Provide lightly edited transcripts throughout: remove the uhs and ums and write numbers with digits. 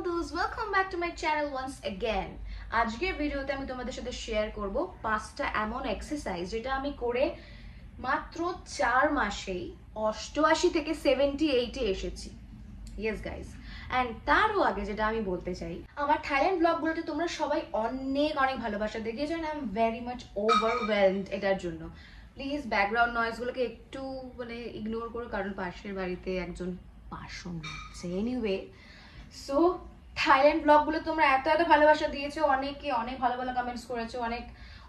বন্ধুস, welcome back to my channel once again. আজকের ভিডিওতে আমি তোমাদের সাথে শেয়ার করব পাঁচটা এমন এক্সারসাইজ যেটা আমি করে মাত্র 4 মাসেই 88 থেকে 78 এ এসেছি। ইয়েস গাইস, এন্ড তারও আগে যেটা আমি বলতে চাই, আমার থাইল্যান্ড ব্লগগুলোতে তোমরা সবাই অনেক অনেক ভালোবাসা দেখিয়েছো and I am very much overwhelmed এটার জন্য। প্লিজ ব্যাকগ্রাউন্ড নয়েজগুলোকে একটু ইগনোর করো, কারণ পাশের বাড়িতে একজন বাসন হচ্ছে। এনিওয়ে, সো থাইল্যান্ড ব্লগগুলো তোমরা এত এত ভালোবাসা দিয়েছো, অনেকে অনেক ভালো ভালো কমেন্টস করেছো, অনেক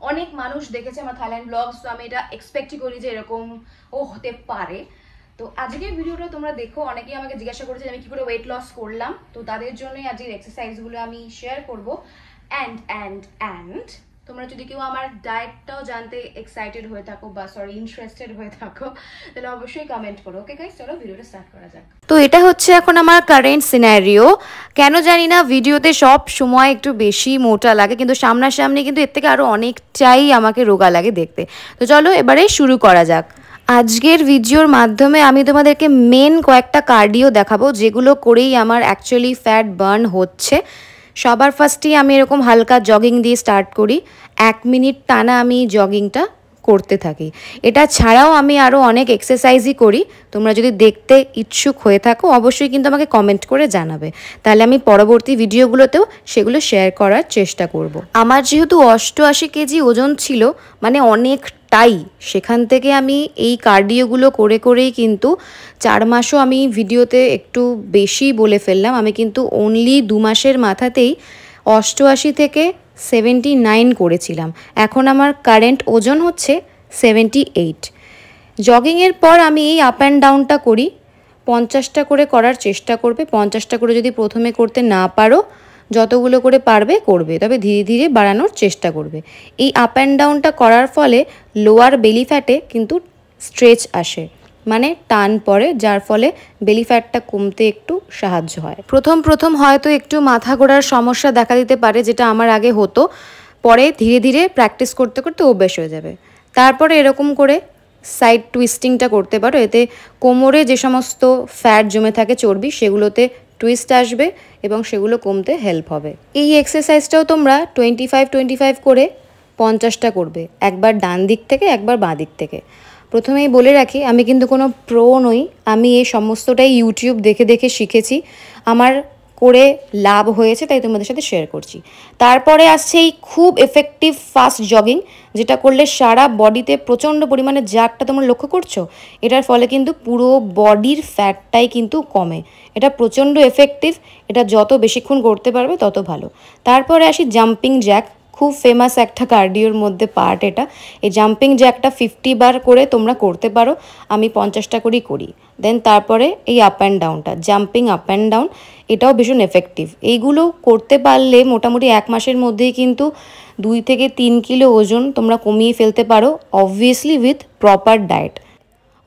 অনেক মানুষ দেখেছে আমার থাইল্যান্ড ব্লগস। তো আমি এটা এক্সপেক্টই করি যে এরকম ও হতে পারে। তো আজকের ভিডিওটা তোমরা দেখো। অনেকেই আমাকে জিজ্ঞাসা করেছে আমি কি করে ওয়েট লস করলাম, তো তাদের জন্যই আজকের এক্সারসাইজগুলো আমি শেয়ার করবো। অ্যান্ড তোমরা যদি কেউ আমার ডায়েটটাও জানতে এক্সাইটেড হয়ে থাকো বা ইন্টারেস্টেড হয়ে থাকো, তাহলে অবশ্যই কমেন্ট করো। ওকে গাইস, চলো ভিডিওটা স্টার্ট করা যাক। তো এটা হচ্ছে এখন আমার কারেন্ট সিনারিও। কেন জানি না ভিডিওতে সব সময় একটু বেশি মোটা লাগে, কিন্তু সামনাসামনি কিন্তু এর থেকে আরও অনেকটাই আমাকে রোগা লাগে দেখতে। তো চলো এবারে শুরু করা যাক। আজকের ভিডিওর মাধ্যমে আমি তোমাদেরকে মেন কয়েকটা কার্ডিও দেখাবো, যেগুলো করেই আমার অ্যাকচুয়ালি ফ্যাট বার্ন হচ্ছে। সবার ফার্স্টেই আমি এরকম হালকা জগিং দিয়ে স্টার্ট করি। 1 মিনিট টানা আমি জগিংটা করতে থাকি। এটা ছাড়াও আমি আরও অনেক এক্সারসাইজই করি। তোমরা যদি দেখতে ইচ্ছুক হয়ে থাকো অবশ্যই কিন্তু আমাকে কমেন্ট করে জানাবে, তাহলে আমি পরবর্তী ভিডিওগুলোতেও সেগুলো শেয়ার করার চেষ্টা করব। আমার যেহেতু 88 কেজি ওজন ছিল, মানে অনেকটাই, সেখান থেকে আমি এই কার্ডিওগুলো করে করেই কিন্তু 4 মাসও আমি ভিডিওতে একটু বেশি বলে ফেললাম। আমি কিন্তু অনলি 2 মাসের মাথাতেই 88 থেকে 79 করেছিলাম। এখন আমার কারেন্ট ওজন হচ্ছে 78। জগিংয়ের পর আমি এই আপ অ্যান্ড ডাউনটা করি। 50টা করে করার চেষ্টা করবে। 50টা করে যদি প্রথমে করতে না পারো, যতগুলো করে পারবে করবে, তবে ধীরে ধীরে বাড়ানোর চেষ্টা করবে। এই আপ অ্যান্ড ডাউনটা করার ফলে লোয়ার বেলি ফ্যাটে কিন্তু স্ট্রেচ আসে, মানে টান পড়ে, যার ফলে বেলি ফ্যাটটা কমতে একটু সাহায্য হয়। প্রথম হয়তো একটু মাথা ঘোরার সমস্যা দেখা দিতে পারে, যেটা আমার আগে হতো। পরে ধীরে ধীরে প্র্যাকটিস করতে করতে অভ্যেস হয়ে যাবে। তারপরে এরকম করে সাইড টুইস্টিংটা করতে পারো। এতে কোমরে যে সমস্ত ফ্যাট জমে থাকে, চর্বি, সেগুলোতে টুইস্ট আসবে এবং সেগুলো কমতে হেল্প হবে। এই এক্সারসাইজটাও তোমরা 25-25 করে 50টা করবে, একবার ডান দিক থেকে একবার বাঁ দিক থেকে। প্রথমেই বলে রাখি, আমি কিন্তু কোনো প্রো নই। আমি এই সমস্তটাই ইউটিউব দেখে দেখে শিখেছি, আমার করে লাভ হয়েছে, তাই তোমাদের সাথে শেয়ার করছি। তারপরে আসছে এই খুব এফেক্টিভ ফাস্ট জগিং, যেটা করলে সারা বডিতে প্রচণ্ড পরিমাণে জাগটা তোমরা লক্ষ্য করছো। এটার ফলে কিন্তু পুরো বডির ফ্যাটটাই কিন্তু কমে। এটা প্রচণ্ড এফেক্টিভ। এটা যত বেশিক্ষণ করতে পারবে তত ভালো। তারপরে আসি জাম্পিং জ্যাক, খুব ফেমাস একটা কার্ডিওর মধ্যে পার্ট এটা। এই জাম্পিং জ্যাকটা 50 বার করে তোমরা করতে পারো, আমি 50টা করেই করি। দেন তারপরে এই আপ অ্যান্ড ডাউনটা, জাম্পিং আপ অ্যান্ড ডাউন, এটাও ভীষণ এফেক্টিভ। এইগুলো করতে পারলে মোটামুটি 1 মাসের মধ্যেই কিন্তু 2 থেকে 3 কিলো ওজন তোমরা কমিয়ে ফেলতে পারো, obviously with proper diet.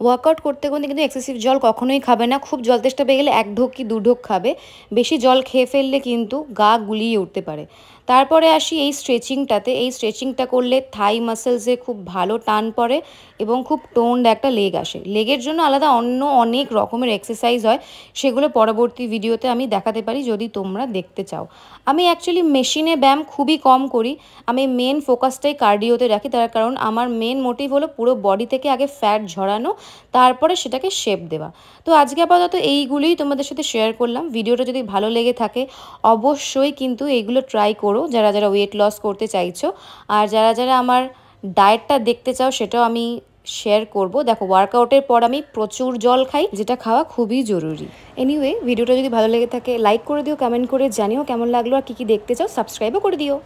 Workout করতে করতে কিন্তু এক্সেসিভ জল কখনোই খাবে না। খুব জল তেষ্টা পেয়ে গেলে 1 ঢোক কি 2 ঢোক খাবে। বেশি জল খেয়ে ফেললে কিন্তু গা গুলিয়ে উঠতে পারে। তারপরে আসি এই স্ট্রেচিংটাতে। এই স্ট্রেচিংটা করলে থাই মাসেলসে খুব ভালো টান পড়ে এবং খুব টোন্ড একটা লেগ আসে। লেগের জন্য আলাদা অন্য অনেক রকমের এক্সারসাইজ হয়, সেগুলো পরবর্তী ভিডিওতে আমি দেখাতে পারি যদি তোমরা দেখতে চাও। আমি অ্যাকচুয়ালি মেশিনে ব্যায়াম খুবই কম করি। আমি মেন ফোকাসটাই কার্ডিওতে রাখি, তার কারণ আমার মেন মোটিভ হলো পুরো বডি থেকে আগে ফ্যাট ঝরানো, তারপরে সেটাকে শেপ দেওয়া। তো আজকে আপাতত এইগুলোই তোমাদের সাথে শেয়ার করলাম। ভিডিওটা যদি ভালো লেগে থাকে অবশ্যই কিন্তু এইগুলো ট্রাই করো, যারা যারা ওয়েট লস করতে চাইছো। আর যারা যারা আমার ডায়েটটা দেখতে চাও সেটাও আমি শেয়ার করব। দেখো, ওয়ার্কআউটের পর আমি প্রচুর জল খাই, যেটা খাওয়া খুবই জরুরি। এনিওয়ে, ভিডিওটা যদি ভালো লেগে থাকে লাইক করে দিও, কমেন্ট করে জানিও কেমন লাগলো আর কী কী দেখতে চাও, সাবস্ক্রাইবও করে দিও।